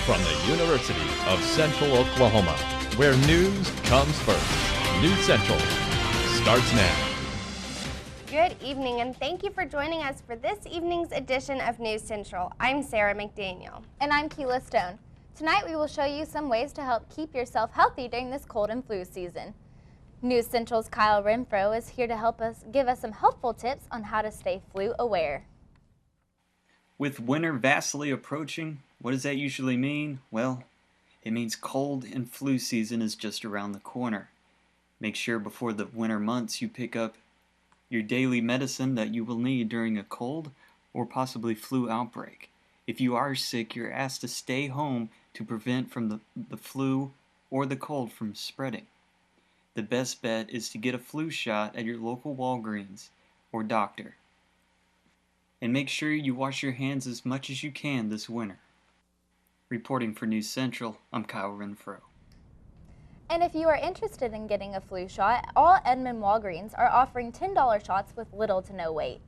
from the University of Central Oklahoma, where news comes first. NewsCentral starts now. Good evening, and thank you for joining us for this evening's edition of NewsCentral. I'm Sarah McDaniel. And I'm Keela Stone. Tonight we will show you some ways to help keep yourself healthy during this cold and flu season. NewsCentral's Kyle Renfrow is here to give us some helpful tips on how to stay flu aware. With winter vastly approaching, what does that usually mean? Well, it means cold and flu season is just around the corner. Make sure before the winter months you pick up your daily medicine that you will need during a cold or possibly flu outbreak. If you are sick, you're asked to stay home to prevent from the flu or the cold from spreading. The best bet is to get a flu shot at your local Walgreens or doctor. And make sure you wash your hands as much as you can this winter. Reporting for News Central, I'm Kyle Renfrow. And if you are interested in getting a flu shot, all Edmond Walgreens are offering $10 shots with little to no wait.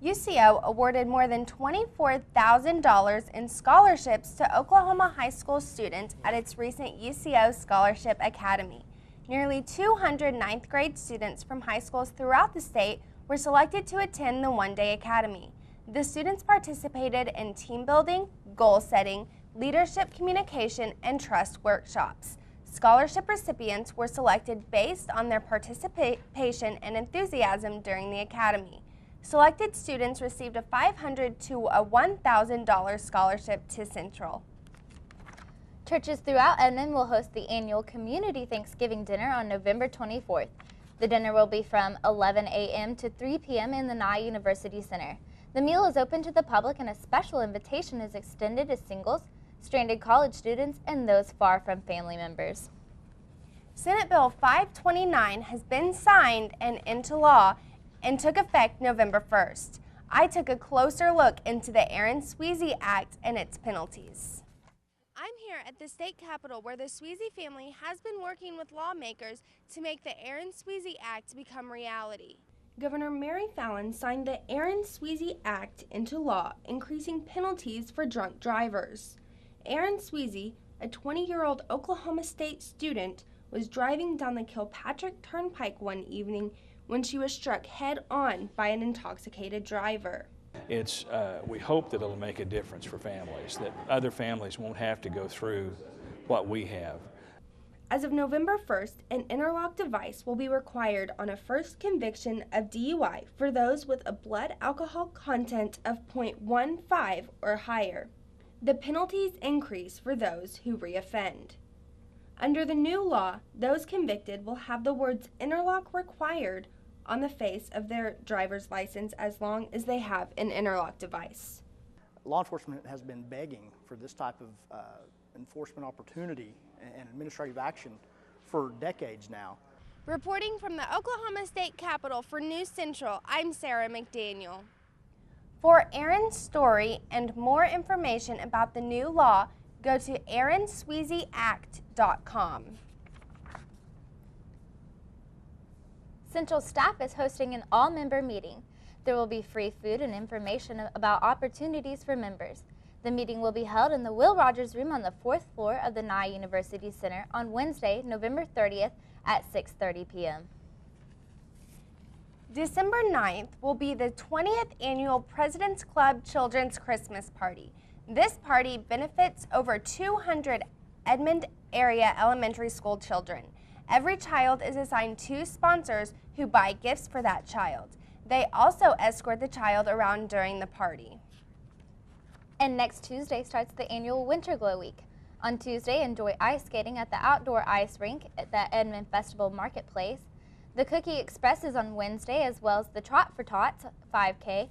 UCO awarded more than $24,000 in scholarships to Oklahoma high school students at its recent UCO Scholarship Academy. Nearly 200 ninth grade students from high schools throughout the state were selected to attend the one-day academy. The students participated in team building, goal setting, leadership communication, and trust workshops. Scholarship recipients were selected based on their participation and enthusiasm during the academy. Selected students received a $500 to a $1,000 scholarship to Central. Churches throughout Edmond will host the annual Community Thanksgiving Dinner on November 24th. The dinner will be from 11 a.m. to 3 p.m. in the Nye University Center. The meal is open to the public and a special invitation is extended to singles, stranded college students, and those far from family members. Senate Bill 529 has been signed and into law and took effect November 1st. I took a closer look into the Aaron Sweezy Act and its penalties. I'm here at the state capitol where the Sweezy family has been working with lawmakers to make the Aaron Sweezy Act become reality. Governor Mary Fallin signed the Aaron Sweezy Act into law, increasing penalties for drunk drivers. Aaron Sweezy, a 20-year-old Oklahoma State student, was driving down the Kilpatrick Turnpike one evening when she was struck head-on by an intoxicated driver. We hope that it'll make a difference for families, that other families won't have to go through what we have. As of November 1st, an interlock device will be required on a first conviction of DUI for those with a blood alcohol content of 0.15 or higher. The penalties increase for those who reoffend. Under the new law, those convicted will have the words interlock required on the face of their driver's license as long as they have an interlock device. Law enforcement has been begging for this type of enforcement opportunity and administrative action for decades now. Reporting from the Oklahoma State Capitol for News Central, I'm Sarah McDaniel. For Aaron's story and more information about the new law, go to aaronsweezyact.com. Central staff is hosting an all-member meeting. There will be free food and information about opportunities for members. The meeting will be held in the Will Rogers Room on the 4th floor of the Nye University Center on Wednesday, November 30th at 6:30 p.m. December 9th will be the 20th Annual President's Club Children's Christmas Party. This party benefits over 200 Edmond area elementary school children. Every child is assigned 2 sponsors who buy gifts for that child. They also escort the child around during the party. And next Tuesday starts the annual Winter Glow Week. On Tuesday, enjoy ice skating at the outdoor ice rink at the Edmond Festival Marketplace. The Cookie Express is on Wednesday, as well as the Trot for Tots 5K,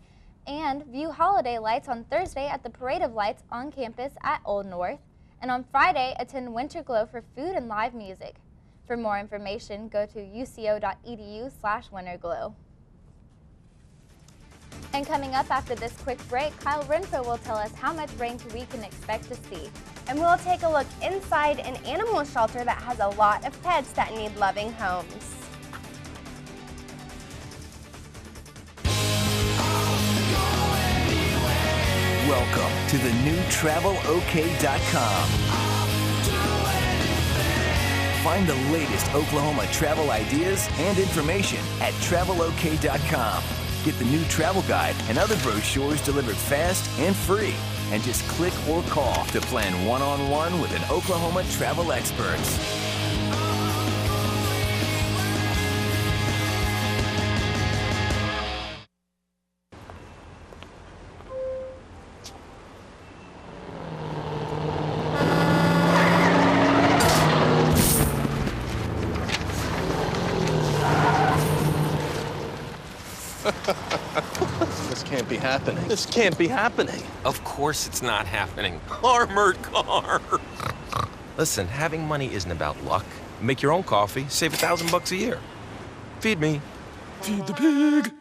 and view holiday lights on Thursday at the Parade of Lights on campus at Old North. And on Friday, attend Winter Glow for food and live music. For more information, go to uco.edu/winterglow. And coming up after this quick break, Kyle Renfrow will tell us how much rain we can expect to see. And we'll take a look inside an animal shelter that has a lot of pets that need loving homes. Welcome to the new TravelOK.com. Find the latest Oklahoma travel ideas and information at TravelOK.com. Get the new travel guide and other brochures delivered fast and free. And just click or call to plan one-on-one with an Oklahoma travel expert. This can't be happening. This can't be happening. Of course it's not happening. Armored car. Listen, having money isn't about luck. Make your own coffee, save $1,000 a year. Feed me. Feed the pig.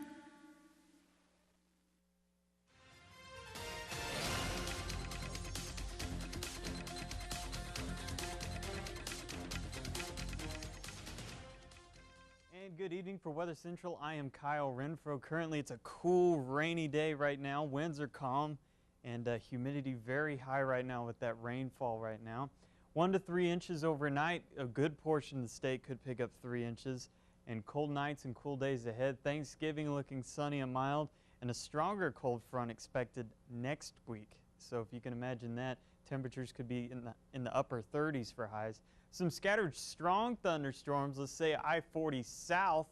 Good evening for Weather Central. I am Kyle Renfrow. Currently it's a cool, rainy day right now. Winds are calm and humidity very high right now with that rainfall right now. 1 to 3 inches overnight. A good portion of the state could pick up 3 inches. And cold nights and cool days ahead. Thanksgiving looking sunny and mild, and a stronger cold front expected next week. So if you can imagine that, temperatures could be in the upper 30s for highs. Some scattered strong thunderstorms, let's say I-40 south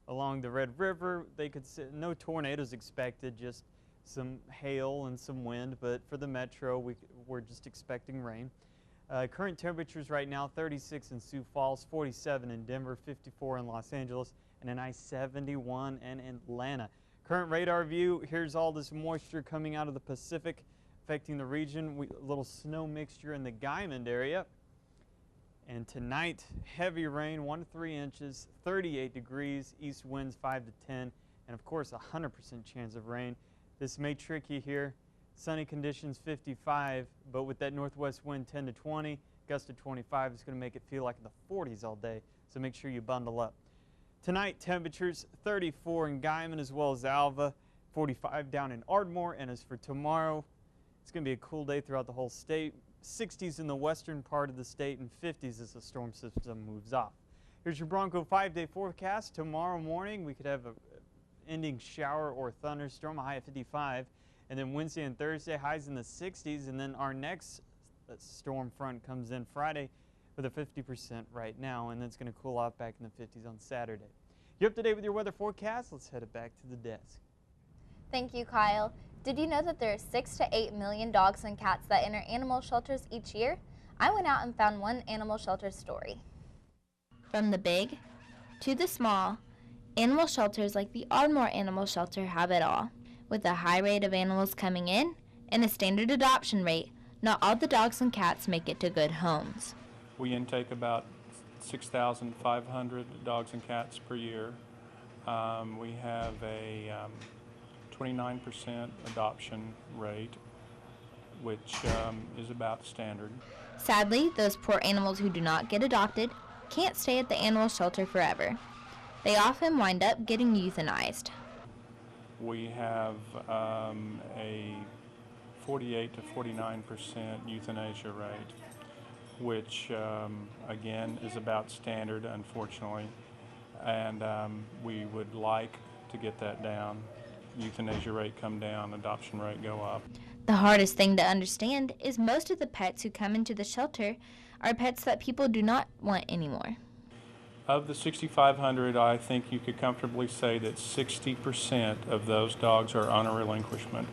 along the Red River. They could see no tornadoes expected, just some hail and some wind. But for the metro, we're just expecting rain. Current temperatures right now, 36 in Sioux Falls, 47 in Denver, 54 in Los Angeles, and an I-71 in Atlanta. Current radar view, here's all this moisture coming out of the Pacific affecting the region. A little snow mixture in the Guymond area. And tonight, heavy rain, 1 to 3 inches, 38 degrees, east winds 5 to 10, and of course, 100% chance of rain. This may trick you here. Sunny conditions 55, but with that northwest wind 10 to 20, gust to 25, it's going to make it feel like the 40s all day, so make sure you bundle up. Tonight, temperatures 34 in Guymond as well as Alva, 45 down in Ardmore, and as for tomorrow, it's going to be a cool day throughout the whole state. 60s in the western part of the state and 50s as the storm system moves off. Here's your Bronco 5-day forecast. Tomorrow morning we could have an ending shower or thunderstorm, a high of 55. And then Wednesday and Thursday, highs in the 60s. And then our next storm front comes in Friday with a 50% right now. And then it's going to cool off back in the 50s on Saturday. You're up to date with your weather forecast. Let's head it back to the desk. Thank you, Kyle. Did you know that there are 6 to 8 million dogs and cats that enter animal shelters each year? I went out and found one animal shelter story. From the big to the small, animal shelters like the Ardmore Animal Shelter have it all. With a high rate of animals coming in and a standard adoption rate, not all the dogs and cats make it to good homes. We intake about 6,500 dogs and cats per year. We have a 29% adoption rate, which is about standard. Sadly, those poor animals who do not get adopted can't stay at the animal shelter forever. They often wind up getting euthanized. We have a 48 to 49% euthanasia rate, which again is about standard, unfortunately, and we would like to get that down. Euthanasia rate come down, adoption rate go up. The hardest thing to understand is most of the pets who come into the shelter are pets that people do not want anymore. Of the 6,500, I think you could comfortably say that 60% of those dogs are on a relinquishment,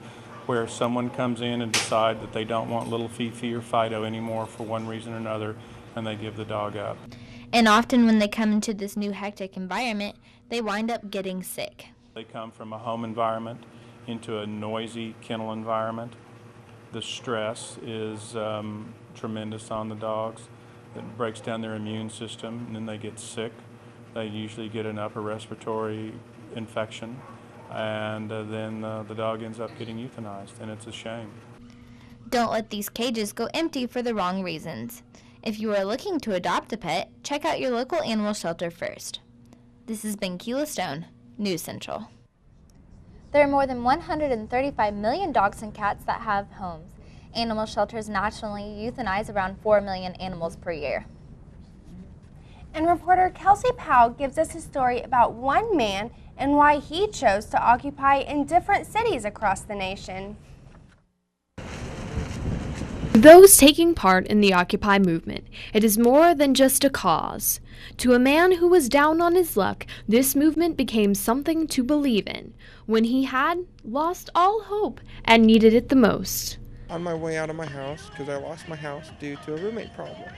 where someone comes in and decide that they don't want little Fifi or Fido anymore for one reason or another, and they give the dog up. And often when they come into this new hectic environment, they wind up getting sick. They come from a home environment into a noisy kennel environment. The stress is tremendous on the dogs. It breaks down their immune system, and then they get sick. They usually get an upper respiratory infection, and then the dog ends up getting euthanized, and it's a shame. Don't let these cages go empty for the wrong reasons. If you are looking to adopt a pet, check out your local animal shelter first. This has been Keela Stone, News Central. There are more than 135 million dogs and cats that have homes. Animal shelters nationally euthanize around 4 million animals per year. And reporter Kelsey Powell gives us a story about one man and why he chose to occupy in different cities across the nation. Those taking part in the Occupy movement, it is more than just a cause. To a man who was down on his luck, this movement became something to believe in when he had lost all hope and needed it the most. On my way out of my house, because I lost my house due to a roommate problem.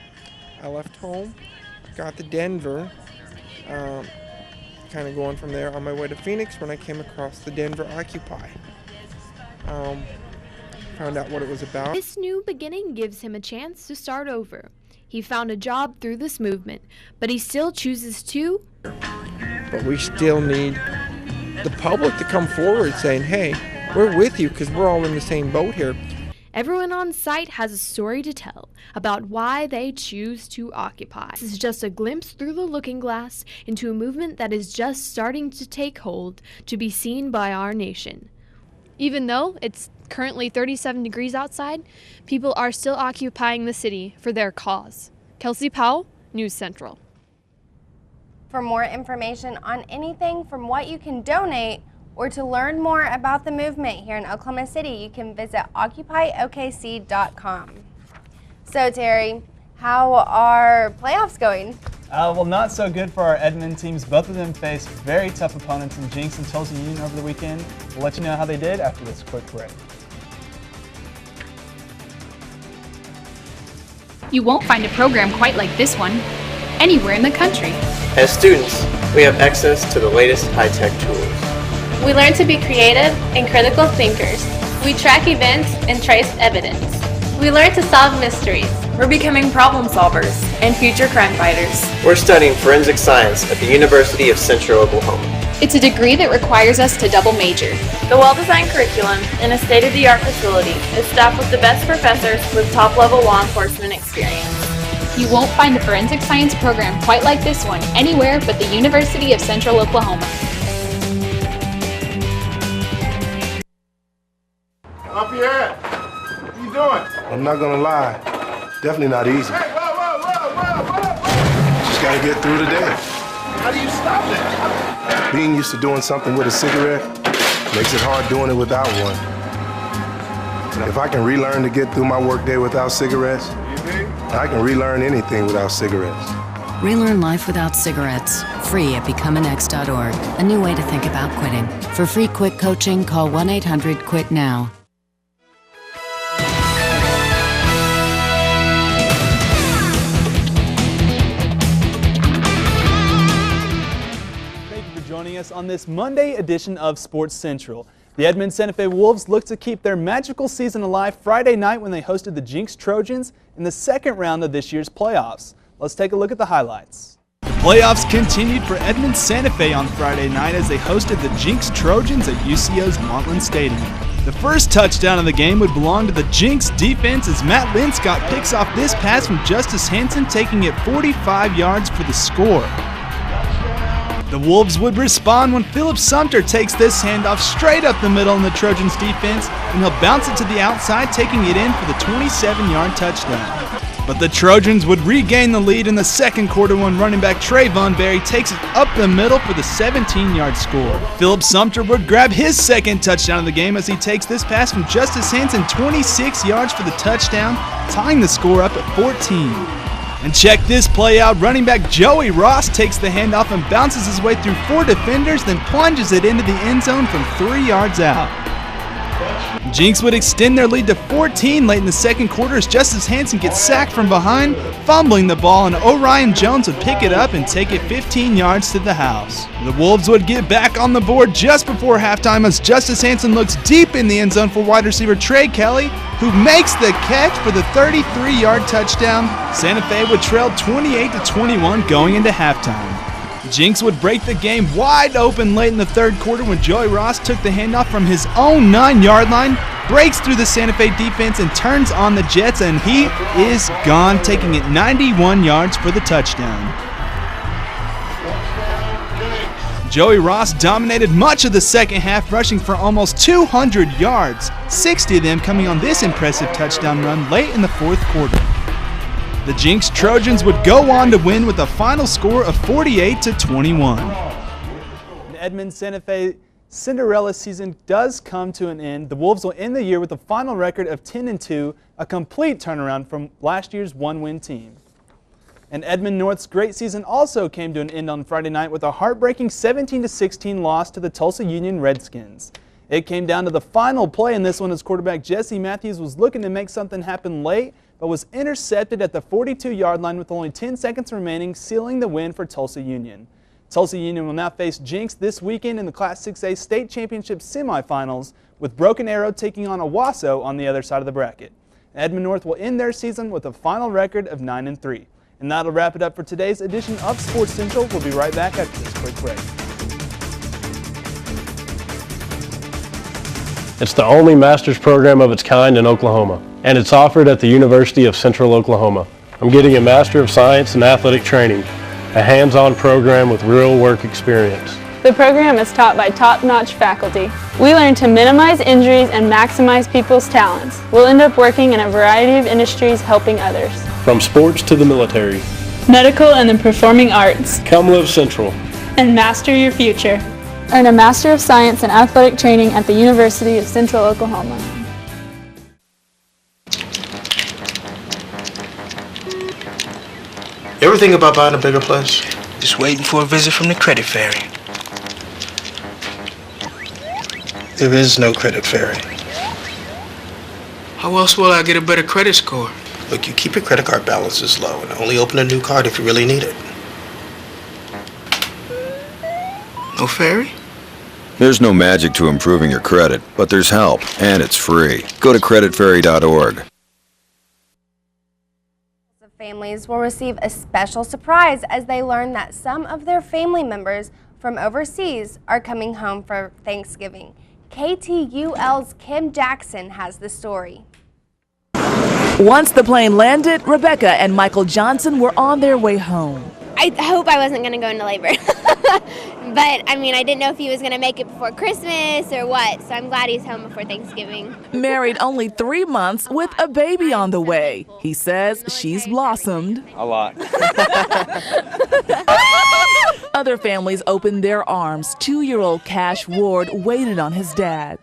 I left home, got to Denver, kind of going from there on my way to Phoenix when I came across the Denver Occupy. Found out what it was about. This new beginning gives him a chance to start over. He found a job through this movement, but he still chooses to. But we still need the public to come forward saying, hey, we're with you because we're all in the same boat here. Everyone on site has a story to tell about why they choose to occupy. This is just a glimpse through the looking glass into a movement that is just starting to take hold to be seen by our nation. Even though it's currently 37 degrees outside, people are still occupying the city for their cause. Kelsey Powell, NewsCentral. For more information on anything from what you can donate or to learn more about the movement here in Oklahoma City, you can visit occupyokc.com. So Terry, how are playoffs going? Well, not so good for our Edmond teams. Both of them faced very tough opponents in Jinx and Tulsa Union over the weekend. We'll let you know how they did after this quick break. You won't find a program quite like this one anywhere in the country. As students, we have access to the latest high-tech tools. We learn to be creative and critical thinkers. We track events and trace evidence. We learn to solve mysteries. We're becoming problem solvers and future crime fighters. We're studying forensic science at the University of Central Oklahoma. It's a degree that requires us to double major. The well-designed curriculum and a state-of-the-art facility is staffed with the best professors with top-level law enforcement experience. You won't find a forensic science program quite like this one anywhere but the University of Central Oklahoma. Lafayette, what are you doing? I'm not gonna lie, definitely not easy. Hey, whoa. Just gotta get through the day. How do you stop that? Being used to doing something with a cigarette makes it hard doing it without one. If I can relearn to get through my workday without cigarettes, I can relearn anything without cigarettes. Relearn life without cigarettes. Free at becomeanex.org. A new way to think about quitting. For free quit coaching, call 1-800-QUIT-NOW. Joining us on this Monday edition of Sports Central. The Edmond Santa Fe Wolves look to keep their magical season alive Friday night when they hosted the Jinx Trojans in the second round of this year's playoffs. Let's take a look at the highlights. The playoffs continued for Edmond Santa Fe on Friday night as they hosted the Jinx Trojans at UCO's Montland Stadium. The first touchdown of the game would belong to the Jinx defense as Matt Lentz got picks off this pass from Justice Hansen, taking it 45 yards for the score. The Wolves would respond when Philip Sumter takes this handoff straight up the middle in the Trojans' defense, and he'll bounce it to the outside, taking it in for the 27-yard touchdown. But the Trojans would regain the lead in the second quarter when running back Trayvon Berry takes it up the middle for the 17-yard score. Philip Sumter would grab his second touchdown of the game as he takes this pass from Justice Hansen 26 yards for the touchdown, tying the score up at 14. And check this play out. Running back Joey Ross takes the handoff and bounces his way through 4 defenders, then plunges it into the end zone from 3 yards out. Jinx would extend their lead to 14 late in the second quarter as Justice Hansen gets sacked from behind, fumbling the ball, and Orion Jones would pick it up and take it 15 yards to the house. The Wolves would get back on the board just before halftime as Justice Hansen looks deep in the end zone for wide receiver Trey Kelly, who makes the catch for the 33-yard touchdown. Santa Fe would trail 28-21 going into halftime. Jinx would break the game wide open late in the third quarter when Joey Ross took the handoff from his own 9-yard line, breaks through the Santa Fe defense and turns on the Jets, and he is gone, taking it 91 yards for the touchdown. Joey Ross dominated much of the second half, rushing for almost 200 yards, 60 of them coming on this impressive touchdown run late in the fourth quarter. The Jinx Trojans would go on to win with a final score of 48-21. The Edmond Santa Fe Cinderella season does come to an end. The Wolves will end the year with a final record of 10-2, a complete turnaround from last year's one-win team. And Edmond North's great season also came to an end on Friday night with a heartbreaking 17-16 loss to the Tulsa Union Redskins. It came down to the final play in this one as quarterback Jesse Matthews was looking to make something happen late, but was intercepted at the 42-yard line with only 10 seconds remaining, sealing the win for Tulsa Union. Tulsa Union will now face Jinx this weekend in the Class 6A State Championship semifinals, with Broken Arrow taking on Owasso on the other side of the bracket. Edmond North will end their season with a final record of 9-3. And that'll wrap it up for today's edition of Sports Central. We'll be right back after this quick break. It's the only master's program of its kind in Oklahoma, and it's offered at the University of Central Oklahoma. I'm getting a Master of Science in Athletic Training, a hands-on program with real work experience. The program is taught by top-notch faculty. We learn to minimize injuries and maximize people's talents. We'll end up working in a variety of industries helping others. From sports to the military, medical and the performing arts. Come live Central and master your future. Earn a Master of Science in Athletic Training at the University of Central Oklahoma. You ever think about buying a bigger place? Just waiting for a visit from the credit fairy. There is no credit fairy. How else will I get a better credit score? Look, you keep your credit card balances low and only open a new card if you really need it. No fairy? There's no magic to improving your credit, but there's help, and it's free. Go to creditfairy.org. Families will receive a special surprise as they learn that some of their family members from overseas are coming home for Thanksgiving. KTUL's Kim Jackson has the story. Once the plane landed, Rebecca and Michael Johnson were on their way home. I hope I wasn't going to go into labor. But, I mean, I didn't know if he was going to make it before Christmas or what, so I'm glad he's home before Thanksgiving. Married only 3 months with a baby on the way. He says she's blossomed. A lot. Other families opened their arms. 2-year-old Cash Ward waited on his dad.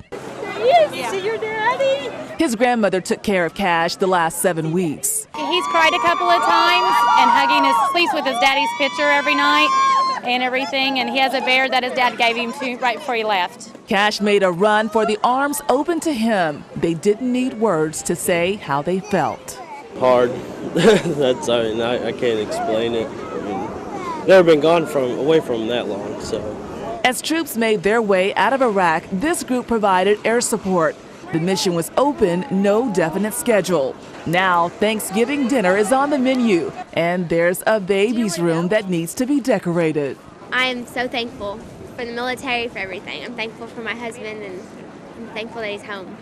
Yes, see your daddy? His grandmother took care of Cash the last 7 weeks. He's cried a couple of times and sleeps with his daddy's picture every night and everything, and he has a bear that his dad gave him to right before he left. Cash made a run for the arms open to him. They didn't need words to say how they felt. Hard. I can't explain it. Never been gone away from that long, so. As troops made their way out of Iraq, this group provided air support. The mission was open, no definite schedule. Now, Thanksgiving dinner is on the menu, and there's a baby's room that needs to be decorated. I am so thankful for the military, for everything. I'm thankful for my husband, and I'm thankful that he's home.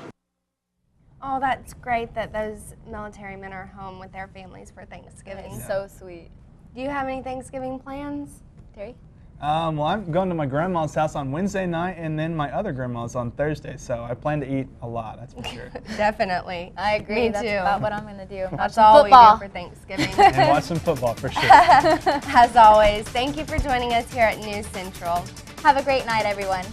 Oh, that's great that those military men are home with their families for Thanksgiving. It's so sweet. Do you have any Thanksgiving plans, Terry? Well, I'm going to my grandma's house on Wednesday night, and then my other grandma's on Thursday, so I plan to eat a lot, that's for sure. Definitely. I agree. Me That's too. about what I'm going to do. That's all football. we do for Thanksgiving. And watch some football, for sure. As always, thank you for joining us here at News Central. Have a great night, everyone.